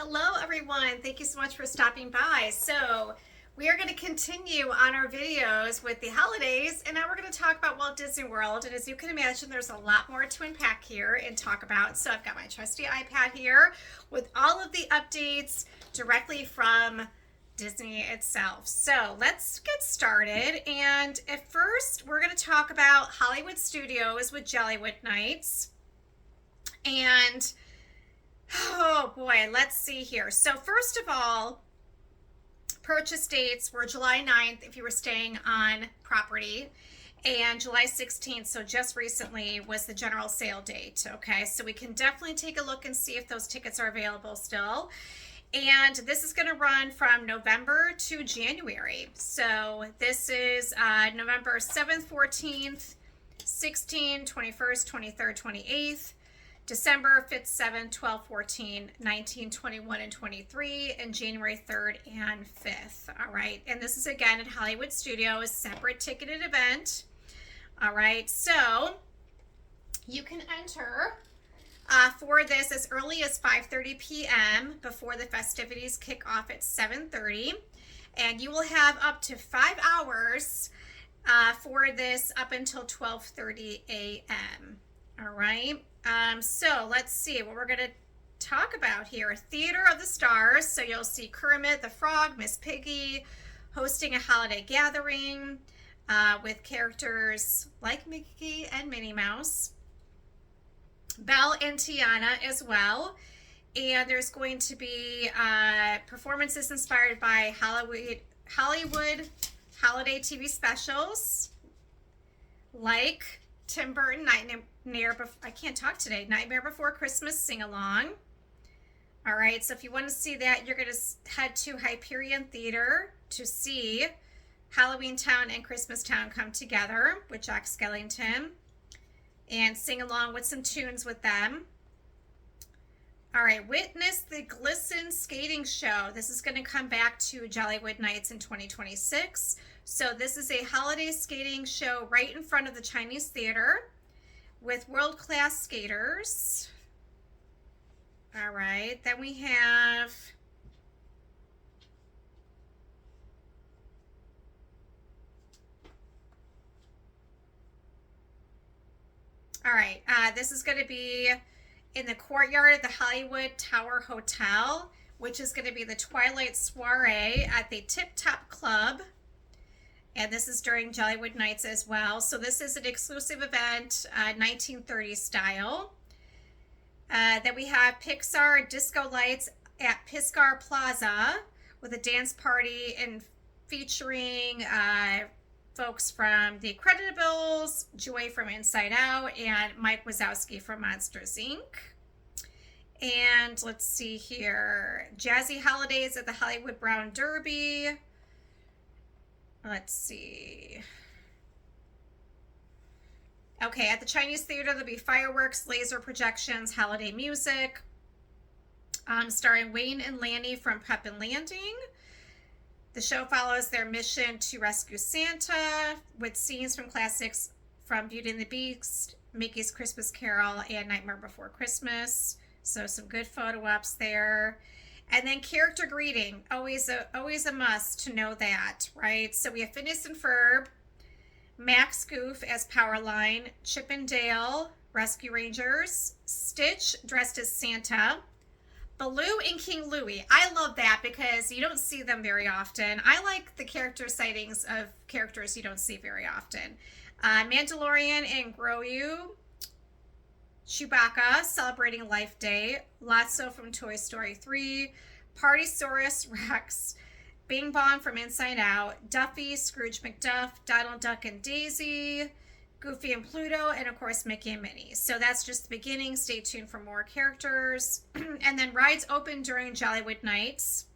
Hello everyone, thank you so much for stopping by. So we are going to continue on our videos with the holidays, and now we're going to talk about Walt Disney World. And as you can imagine, there's a lot more to unpack here and talk about. So I've got my trusty iPad here with all of the updates directly from Disney itself. So let's get started. And at first, we're going to talk about Hollywood Studios with Jollywood Nights. And oh boy, let's see here. So first of all, purchase dates were July 9th if you were staying on property, and July 16th, so just recently, was the general sale date. Okay, so we can definitely take a look and see if those tickets are available still. And this is going to run from November to January. So this is November 7th, 14th, 16th, 21st, 23rd, 28th. December 5th, 7th, 12th, 14th, 19, 21, and 23, and January 3rd and 5th. All right. And this is again at Hollywood Studios, separate ticketed event. All right. So you can enter for this as early as 5:30 p.m. before the festivities kick off at 7:30. And you will have up to 5 hours for this up until 12:30 a.m. All right. So let's see what we're going to talk about here. Theater of the Stars. So you'll see Kermit the Frog, Miss Piggy hosting a holiday gathering with characters like Mickey and Minnie Mouse. Belle and Tiana as well. And there's going to be performances inspired by Hollywood holiday TV specials like Tim Burton Nightmare Before Christmas sing-along. All right, so if you want to see that, you're going to head to Hyperion Theater to see Halloween Town and Christmas Town come together with Jack Skellington and sing along with some tunes with them. All right, witness the Glisten Skating Show. This is going to come back to Jollywood Nights in 2026. So this is a holiday skating show right in front of the Chinese Theater with world-class skaters. All right, then we have this is going to be in the courtyard of the Hollywood Tower Hotel, which is going to be the Twilight Soiree at the Tip Top Club. And this is during Jollywood Nights as well. So this is an exclusive event, 1930s style. Then we have Pixar Disco Lights at Piscar Plaza with a dance party and featuring folks from The Incredibles, Joy from Inside Out, and Mike Wazowski from Monsters, Inc. And let's see here. Jazzy Holidays at the Hollywood Brown Derby. Let's see. Okay, at the Chinese Theater, there'll be fireworks, laser projections, holiday music, starring Wayne and Lanny from Prep and Landing. The show follows their mission to rescue Santa with scenes from classics from Beauty and the Beast, Mickey's Christmas Carol, and Nightmare Before Christmas. So some good photo ops there. And then character greeting, always a must to know that, right? So we have Phineas and Ferb, Max Goof as Powerline, Chip and Dale, Rescue Rangers, Stitch dressed as Santa, Baloo and King Louie. I love that because you don't see them very often. I like the character sightings of characters you don't see very often. Mandalorian and Grogu, Chewbacca celebrating Life Day, Lotso from Toy Story 3, Partysaurus Rex, Bing Bong from Inside Out, Duffy, Scrooge McDuck, Donald Duck and Daisy, Goofy and Pluto, and of course Mickey and Minnie. So that's just the beginning. Stay tuned for more characters. And then rides open during Jollywood Nights.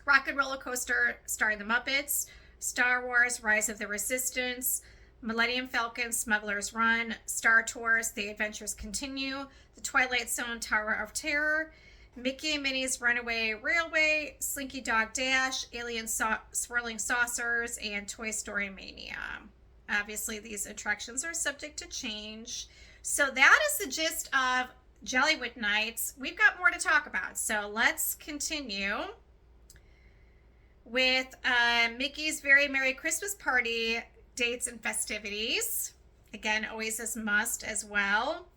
Rock and Roller Coaster starring the Muppets, Star Wars Rise of the Resistance, Millennium Falcon, Smuggler's Run, Star Tours, The Adventures Continue, The Twilight Zone, Tower of Terror, Mickey and Minnie's Runaway Railway, Slinky Dog Dash, Alien Swirling Saucers, and Toy Story Mania. Obviously, these attractions are subject to change. So that is the gist of Jollywood Nights, we've got more to talk about. So let's continue with Mickey's Very Merry Christmas Party dates and festivities. Again, always a must as well.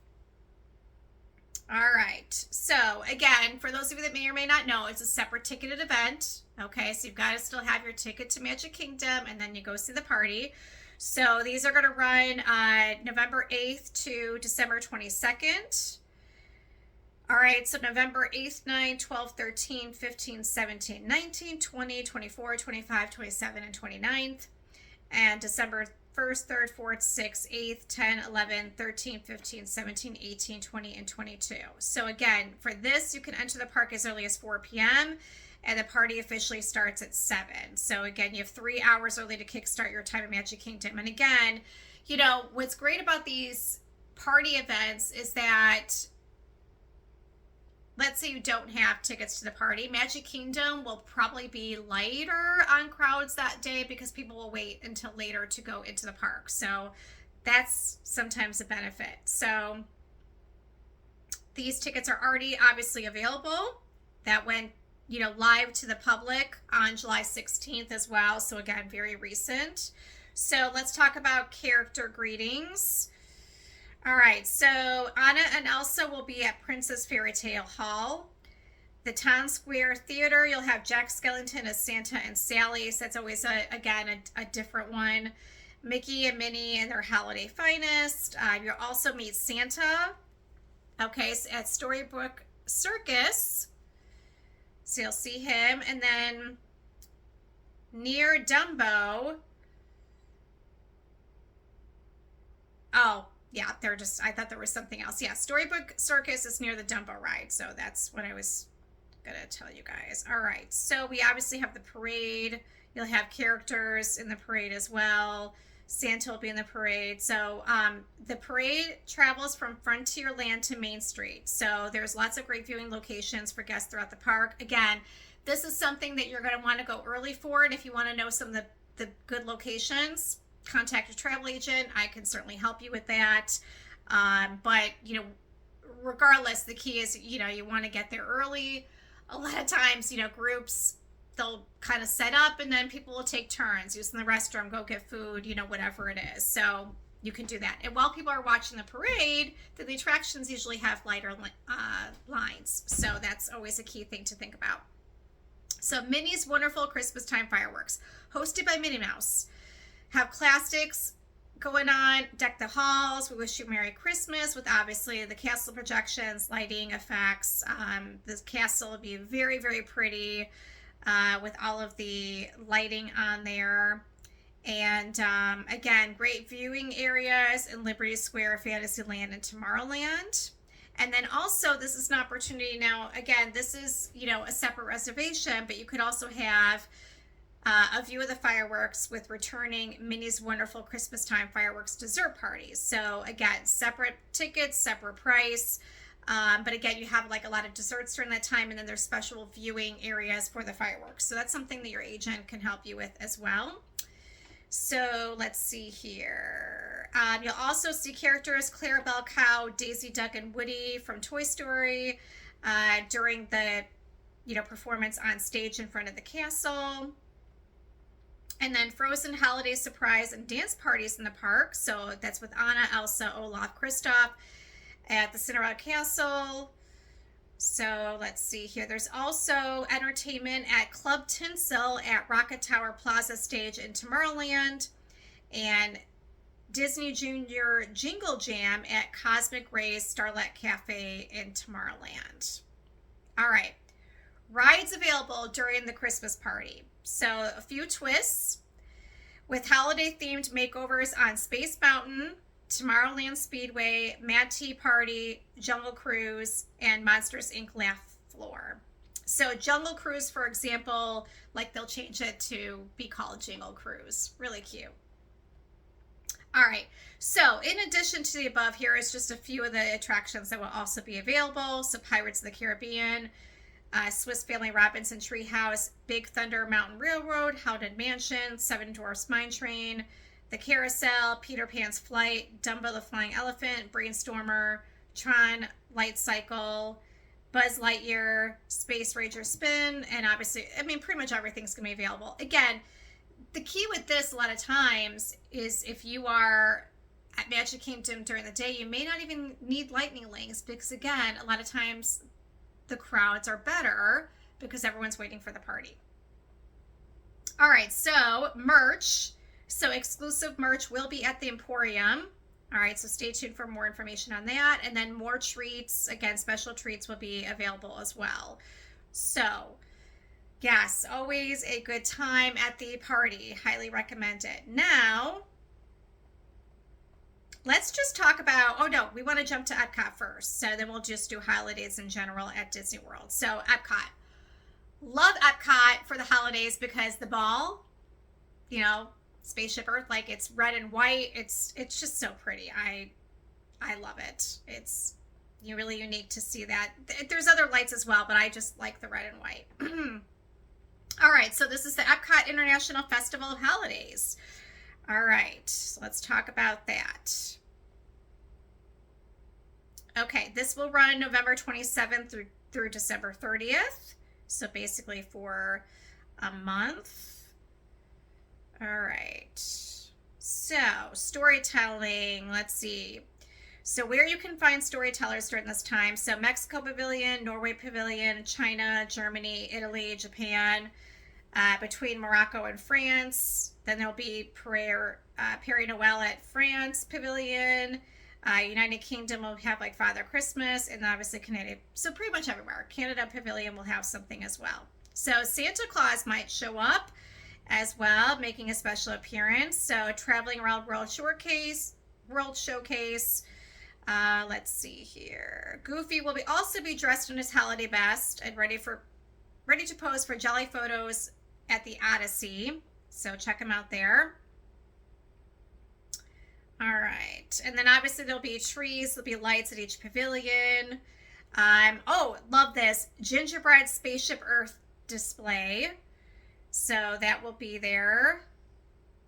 All right. So again, for those of you that may or may not know, it's a separate ticketed event. Okay, so you've got to still have your ticket to Magic Kingdom, and then you go see the party. So these are going to run November 8th to December 22nd. All right, so November 8th, 9, 12, 13, 15, 17, 19, 20, 24, 25, 27, and 29th. And December 1st, 3rd, 4th, 6th, 8th, 10, 11, 13, 15, 17, 18, 20, and 22. So again, for this, you can enter the park as early as 4 p.m., and the party officially starts at 7. So again, you have 3 hours early to kickstart your time at Magic Kingdom. And again, you know, what's great about these party events is that, let's say you don't have tickets to the party, Magic Kingdom will probably be lighter on crowds that day because people will wait until later to go into the park. So that's sometimes a benefit. So these tickets are already obviously available. That went, you know, live to the public on July 16th as well. So again, very recent. So let's talk about character greetings. All right, so Anna and Elsa will be at Princess Fairy Tale Hall. The Town Square Theater, you'll have Jack Skellington as Santa and Sally. So that's always, a different one. Mickey and Minnie in their holiday finest. You'll also meet Santa, okay, so at Storybook Circus. So you'll see him. And then near Dumbo. Oh, yeah, I thought there was something else. Yeah, Storybook Circus is near the Dumbo ride. So that's what I was going to tell you guys. All right, so we obviously have the parade. You'll have characters in the parade as well. Santa will be in the parade. So the parade travels from Frontierland to Main Street. So there's lots of great viewing locations for guests throughout the park. Again, this is something that you're going to want to go early for. And if you want to know some of the good locations, contact your travel agent. I can certainly help you with that. But, you know, regardless, the key is, you know, you want to get there early. A lot of times, you know, groups, they'll kind of set up and then people will take turns, using the restroom, go get food, you know, whatever it is. So you can do that. And while people are watching the parade, the attractions usually have lighter lines. So that's always a key thing to think about. So Minnie's Wonderful Christmas Time Fireworks, hosted by Minnie Mouse. Have classics going on, deck the halls. We wish you Merry Christmas with obviously the castle projections, lighting effects. This castle will be very, very pretty with all of the lighting on there. And again, great viewing areas in Liberty Square, Fantasyland, and Tomorrowland. And then also, this is an opportunity now, again, this is, you know, a separate reservation, but you could also have a view of the fireworks with returning Minnie's Wonderful Christmas Time Fireworks dessert parties. So again, separate tickets, separate price. But again, you have like a lot of desserts during that time, and then there's special viewing areas for the fireworks. So that's something that your agent can help you with as well. So let's see here. You'll also see characters Clarabelle Cow, Daisy Duck, and Woody from Toy Story during the, you know, performance on stage in front of the castle. And then Frozen holiday surprise and dance parties in the park. So that's with Anna, Elsa, Olaf, Kristoff at the Cinderella Castle. So let's see here. There's also entertainment at Club Tinsel at Rocket Tower Plaza Stage in Tomorrowland. And Disney Junior Jingle Jam at Cosmic Rays Starlight Cafe in Tomorrowland. All right. Rides available during the Christmas party. So a few twists with holiday-themed makeovers on Space Mountain, Tomorrowland Speedway, Mad Tea Party, Jungle Cruise, and Monsters, Inc. Laugh Floor. So Jungle Cruise, for example, like they'll change it to be called Jingle Cruise. Really cute. All right, so in addition to the above, here is just a few of the attractions that will also be available. So Pirates of the Caribbean, Swiss Family Robinson Treehouse, Big Thunder Mountain Railroad, Haunted Mansion, Seven Dwarfs Mine Train, The Carousel, Peter Pan's Flight, Dumbo the Flying Elephant, Brainstormer, Tron Light Cycle, Buzz Lightyear, Space Ranger Spin, and obviously, I mean, pretty much everything's going to be available. Again, the key with this a lot of times is if you are at Magic Kingdom during the day, you may not even need lightning links because, again, a lot of times the crowds are better because everyone's waiting for the party. All right, so merch. So exclusive merch will be at the Emporium. All right, so stay tuned for more information on that. And then more treats, again, special treats will be available as well. So, yes, always a good time at the party. Highly recommend it. Now, let's just talk about, oh no, we want to jump to Epcot first. So then we'll just do holidays in general at Disney World. So Epcot. Love Epcot for the holidays because the ball, you know, Spaceship Earth, like it's red and white. It's just so pretty. I love it. It's really unique to see that. There's other lights as well, but I just like the red and white. All right, so this is the Epcot International Festival of Holidays. All right, so let's talk about that. Okay, this will run November 27th through December 30th. So basically for a month. All right. So storytelling, let's see. So where you can find storytellers during this time. So Mexico Pavilion, Norway Pavilion, China, Germany, Italy, Japan, between Morocco and France. Then there'll be Peri Noel at France Pavilion. United Kingdom will have like Father Christmas, and obviously Canada. So pretty much everywhere. Canada Pavilion will have something as well. So Santa Claus might show up as well, making a special appearance. So Traveling Around World Showcase. Let's see here. Goofy will also be dressed in his holiday best and ready to pose for jelly photos at the Odyssey. So check him out there. All right, and then obviously there'll be trees, there'll be lights at each pavilion. Oh, love this gingerbread Spaceship Earth display. So that will be there.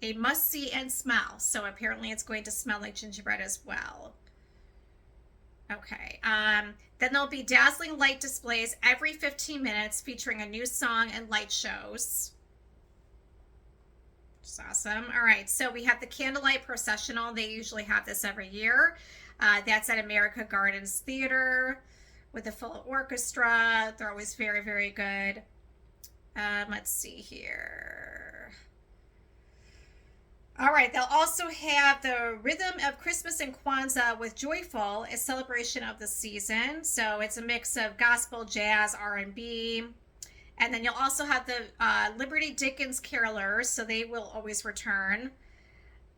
A must see and smell. So apparently it's going to smell like gingerbread as well. Okay. Then there'll be dazzling light displays every 15 minutes featuring a new song and light shows. It's awesome. All right, so we have the Candlelight Processional. They usually have this every year. That's at America Gardens Theater with a full orchestra. They're always very, very good. Let's see here. All right, they'll also have the Rhythm of Christmas and Kwanzaa with Joyful, a celebration of the season. So it's a mix of gospel, jazz, R&B. And then you'll also have the Liberty Dickens Carolers, so they will always return.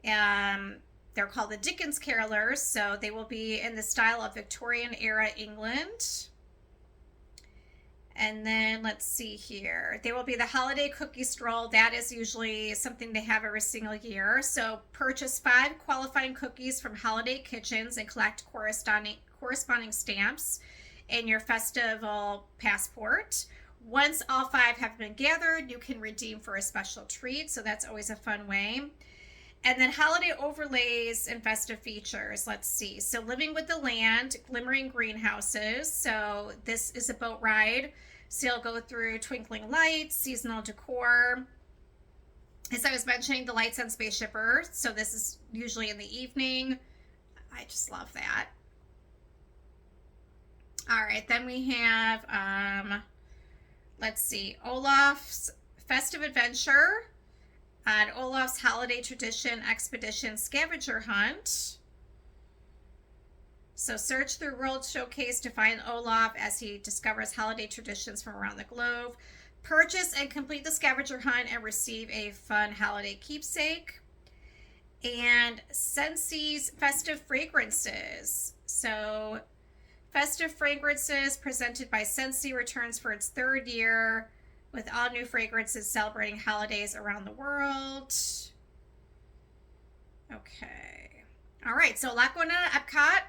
They're called the Dickens Carolers, so they will be in the style of Victorian era England. And then let's see here. There will be the Holiday Cookie Stroll. That is usually something they have every single year. So purchase 5 qualifying cookies from Holiday Kitchens and collect corresponding stamps in your festival passport. Once all 5 have been gathered, you can redeem for a special treat. So that's always a fun way. And then holiday overlays and festive features. Let's see. So Living with the Land, Glimmering Greenhouses. So this is a boat ride. So you'll go through twinkling lights, seasonal decor. As I was mentioning, the lights on Spaceship Earth. So this is usually in the evening. I just love that. All right. Then we have... let's see, Olaf's Festive Adventure and Olaf's Holiday Tradition Expedition Scavenger Hunt. So search through World Showcase to find Olaf as he discovers holiday traditions from around the globe. Purchase and complete the scavenger hunt and receive a fun holiday keepsake. And Scentsi's Festive Fragrances. So Festive Fragrances presented by Scentsy returns for its 3rd year with all new fragrances celebrating holidays around the world. Okay. All right, so a lot going on at Epcot.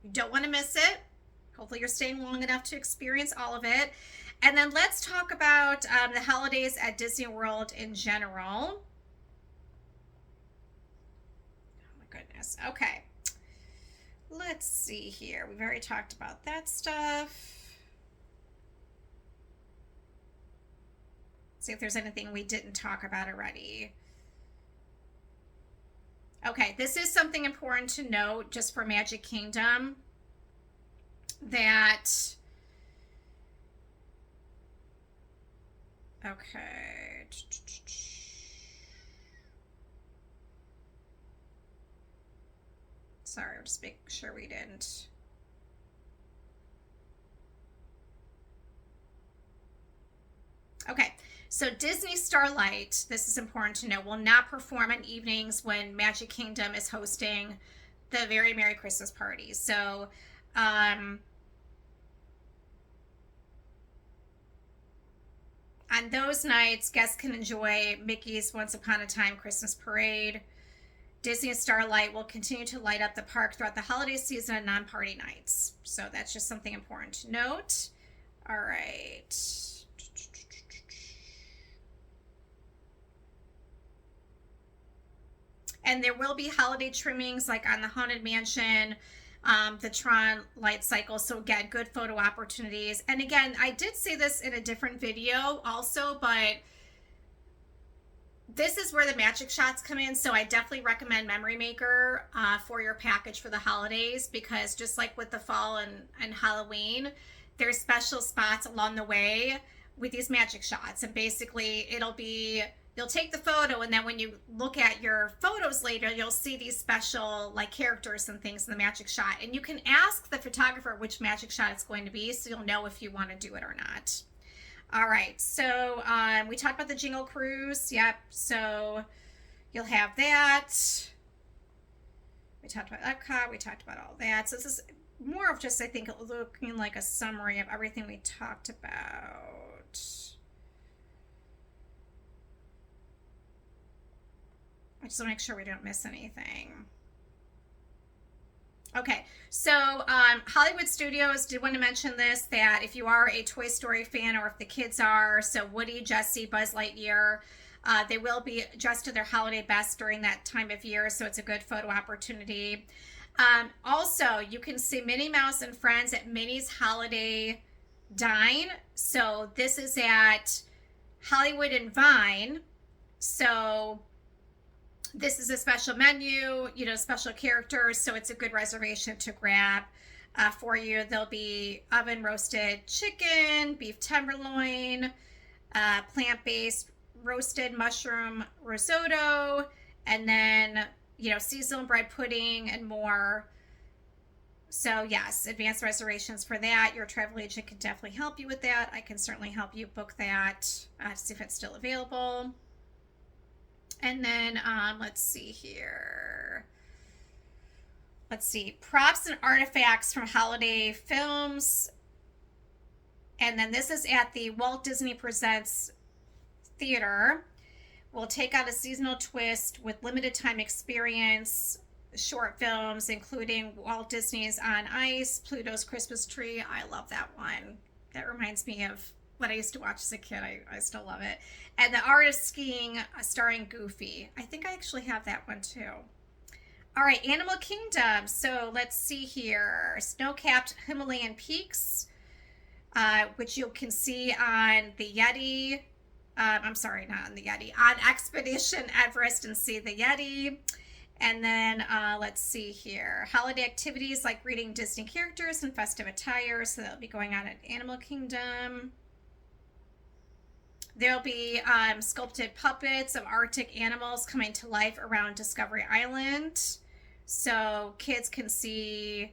You don't want to miss it. Hopefully you're staying long enough to experience all of it. And then let's talk about the holidays at Disney World in general. Oh my goodness. Okay. Let's see here. We've already talked about that stuff. See if there's anything we didn't talk about already. Okay, this is something important to note just for Magic Kingdom, that, okay, sorry, just make sure we didn't. Okay, so Disney Starlight, this is important to know, will not perform on evenings when Magic Kingdom is hosting the Very Merry Christmas Party. So, on those nights, guests can enjoy Mickey's Once Upon a Time Christmas Parade. Disney Starlight will continue to light up the park throughout the holiday season and non-party nights. So that's just something important to note. All right. And there will be holiday trimmings like on the Haunted Mansion, the Tron light cycle. So again, good photo opportunities. And again, I did say this in a different video also, but this is where the magic shots come in. So I definitely recommend Memory Maker for your package for the holidays, because just like with the fall and Halloween, there's special spots along the way with these magic shots. And basically it'll be, you'll take the photo, and then when you look at your photos later, you'll see these special like characters and things in the magic shot. And you can ask the photographer which magic shot it's going to be, so you'll know if you want to do it or not. All right, so we talked about the Jingle Cruise. Yep, so you'll have that. We talked about Epcot. We talked about all that. So this is more of just, I think, looking like a summary of everything we talked about. I just want to make sure we don't miss anything. Okay, so Hollywood Studios did want to mention this, that if you are a Toy Story fan, or if the kids are, so Woody, Jessie, Buzz Lightyear, they will be dressed to their holiday best during that time of year, so it's a good photo opportunity. Also, you can see Minnie Mouse and Friends at Minnie's Holiday Dine. So this is at Hollywood and Vine. So this is a special menu, you know, special characters, so it's a good reservation to grab for you. There'll be oven roasted chicken, beef tenderloin, plant-based roasted mushroom risotto, and then, you know, seasonal bread pudding and more. So yes, advanced reservations for that. Your travel agent can definitely help you with that. I can certainly help you book that to see if it's still available. And then let's see here. Let's see, props and artifacts from holiday films. And then this is at the Walt Disney Presents Theater. We'll take on a seasonal twist with limited time experience short films, including Walt Disney's On Ice, Pluto's Christmas Tree. I love that one. That reminds me of what I used to watch as a kid. I still love it. And The Art of Skiing, starring Goofy. I think I actually have that one too. All right, Animal Kingdom. So let's see here. Snow-capped Himalayan peaks, which you can see on the Yeti. I'm sorry, not on the Yeti. On Expedition Everest and see the Yeti. And then let's see here. Holiday activities like reading Disney characters and festive attire. So that'll be going on at Animal Kingdom. There'll be sculpted puppets of Arctic animals coming to life around Discovery Island. So kids can see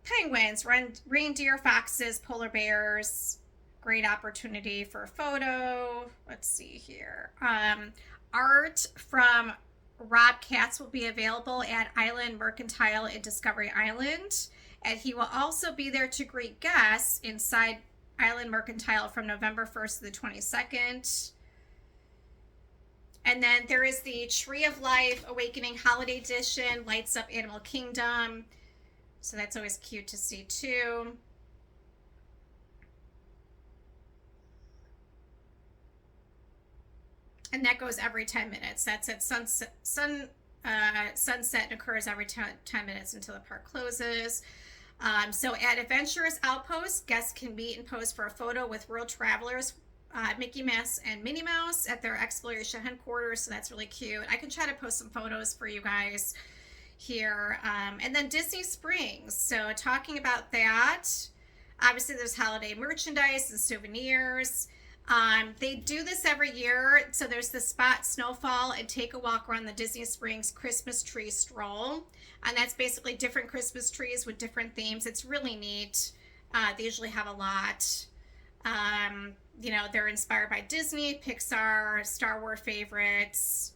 penguins, reindeer, foxes, polar bears. Great opportunity for a photo. Let's see here. Art from Rob Katz will be available at Island Mercantile in Discovery Island. And he will also be there to greet guests inside Island Mercantile from November 1st to the 22nd. And then there is the Tree of Life Awakening Holiday Edition, lights up Animal Kingdom. So that's always cute to see too. And that goes every 10 minutes. That's at sunset occurs every 10 minutes until the park closes. So at Adventurous Outpost, guests can meet and pose for a photo with world travelers, Mickey Mouse and Minnie Mouse at their exploration headquarters. So that's really cute. I can try to post some photos for you guys here. And then Disney Springs. So talking about that, obviously there's holiday merchandise and souvenirs. They do this every year. So there's the Spot Snowfall and Take a Walk around the Disney Springs Christmas Tree Stroll. And that's basically different Christmas trees with different themes. It's really neat. They usually have a lot. You know, they're inspired by Disney, Pixar, Star Wars favorites.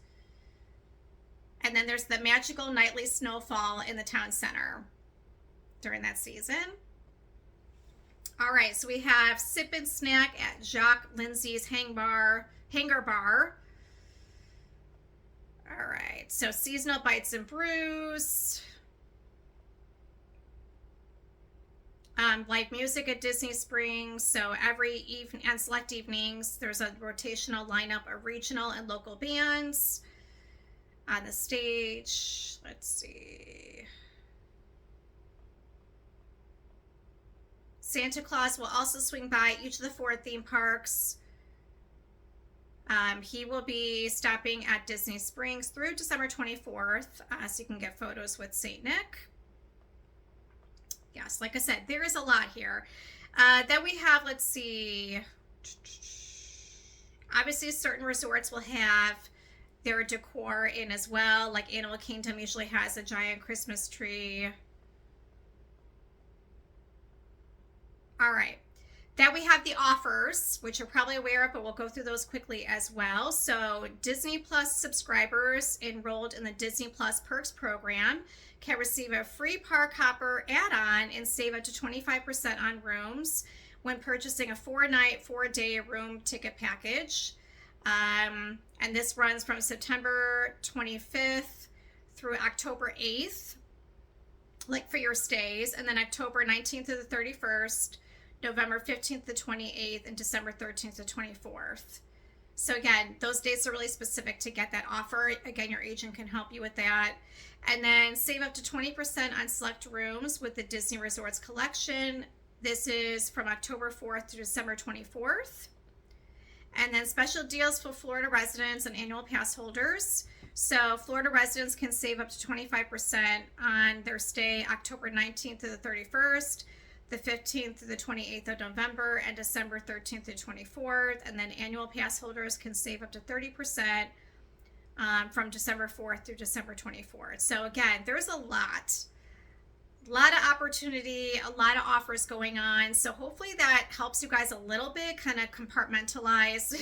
And then there's the magical nightly snowfall in the town center during that season. All right, so we have Sip and Snack at Jacques Lindsay's Hangar Bar. All right, so seasonal bites and brews. Live music at Disney Springs. So every evening and select evenings, there's a rotational lineup of regional and local bands on the stage. Let's see. Santa Claus will also swing by each of the 4 theme parks. He will be stopping at Disney Springs through December 24th, so you can get photos with St. Nick. Yes, like I said, there is a lot here. Then we have, let's see, obviously certain resorts will have their decor in as well. Like Animal Kingdom usually has a giant Christmas tree. All right. Then we have the offers, which you're probably aware of, but we'll go through those quickly as well. So Disney Plus subscribers enrolled in the Disney Plus Perks program can receive a free Park Hopper add-on and save up to 25% on rooms when purchasing a 4-night, 4-day room ticket package. And this runs from September 25th through October 8th, like for your stays, and then October 19th to the 31st, November 15th to 28th, and December 13th to 24th. So again, those dates are really specific to get that offer. Again, your agent can help you with that. And then save up to 20% on select rooms with the Disney Resorts collection. This is from October 4th to December 24th. And then special deals for Florida residents and annual pass holders. So Florida residents can save up to 25% on their stay October 19th to the 31st, the 15th to the 28th of November, and December 13th to 24th. And then annual pass holders can save up to 30% from December 4th through December 24th. So again, there's a lot of opportunity, a lot of offers going on. So hopefully that helps you guys a little bit kind of compartmentalize,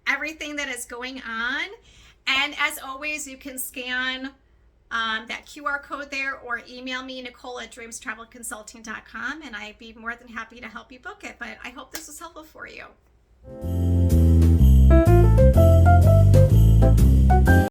everything that is going on. And as always, you can scan that QR code there or email me, Nicole at dreamstravelconsulting.com, and I'd be more than happy to help you book it. But I hope this was